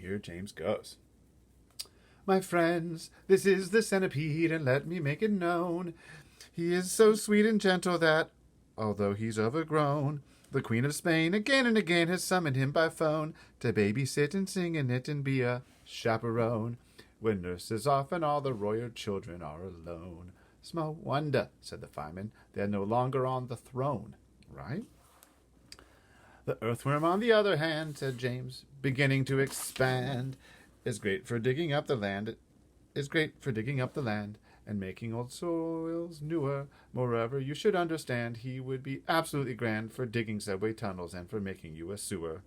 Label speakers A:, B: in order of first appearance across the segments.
A: here James goes. My friends, this is the centipede, and let me make it known. He is so sweet and gentle that, although he's overgrown, the Queen of Spain again and again has summoned him by phone to babysit and sing in it and be a chaperone when nurse is off and all the royal children are alone. Small wonder, said the fireman, they're no longer on the throne, right? The earthworm, on the other hand, said James, beginning to expand, is great for digging up the land. And making old soils newer. Moreover, you should understand he would be absolutely grand for digging subway tunnels and for making you a sewer.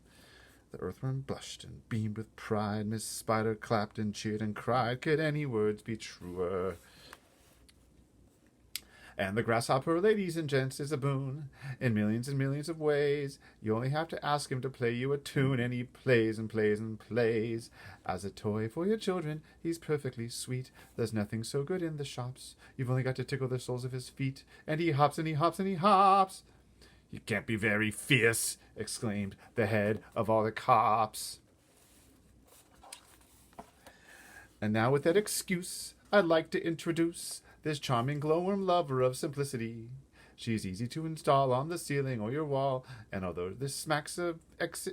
A: The earthworm blushed and beamed with pride. Miss Spider clapped and cheered and cried, could any words be truer? And the grasshopper, ladies and gents, is a boon in millions and millions of ways. You only have to ask him to play you a tune, and he plays and plays and plays. As a toy for your children, he's perfectly sweet. There's nothing so good in the shops. You've only got to tickle the soles of his feet, and he hops and he hops and he hops. You can't be very fierce, exclaimed the head of all the cops. And now with that excuse, I'd like to introduce this charming glowworm lover of simplicity. She's easy to install on the ceiling or your wall, and although this smacks of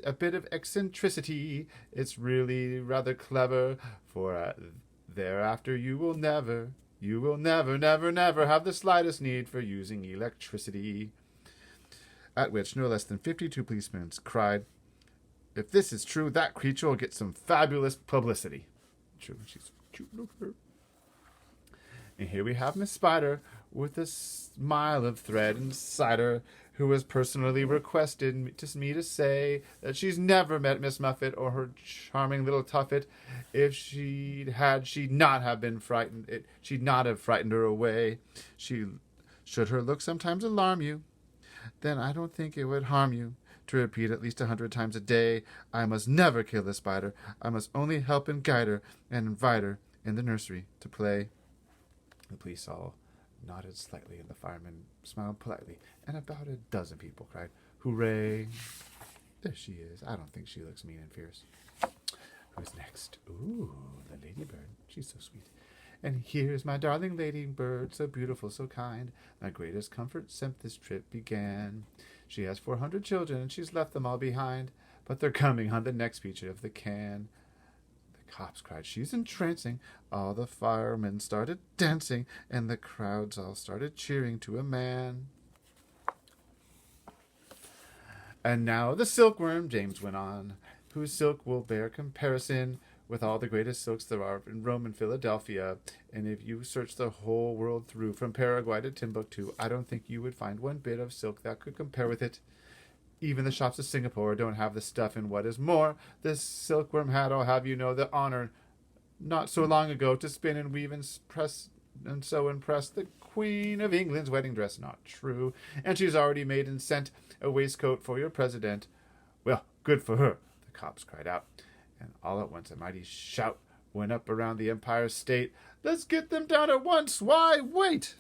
A: a bit of eccentricity, it's really rather clever, for thereafter you will never have the slightest need for using electricity. At which no less than 52 policemen cried, if this is true, that creature will get some fabulous publicity. True, she's cute, look at her. And here we have Miss Spider with a smile of thread and cider, who has personally requested me to say that she's never met Miss Muffet or her charming little tuffet. If she'd not have frightened her away. Should her look sometimes alarm you, then I don't think it would harm you to repeat at least 100 times a day, I must never kill the spider. I must only help and guide her and invite her in the nursery to play. The police all nodded slightly, and the fireman smiled politely, and about a dozen people cried, hooray! There she is. I don't think she looks mean and fierce. Who's next? Ooh, the ladybird. She's so sweet. And here's my darling ladybird, so beautiful, so kind. My greatest comfort since this trip began. She has 400 children, and she's left them all behind, but they're coming on the next feature of the can. Cops cried, she's entrancing. All the firemen started dancing, and the crowds all started cheering to a man. And now the silkworm, James went on, whose silk will bear comparison with all the greatest silks there are in Rome and Philadelphia. And if you search the whole world through, from Paraguay to Timbuktu, I don't think you would find one bit of silk that could compare with it. Even the shops of Singapore don't have the stuff, and what is more, this silkworm had, I'll have you know, the honor not so long ago to spin and weave and press and so impress the Queen of England's wedding dress. Not true. And she's already made and sent a waistcoat for your president. Well, good for her, the cops cried out. And all at once a mighty shout went up around the Empire State. Let's get them down at once. Why, wait!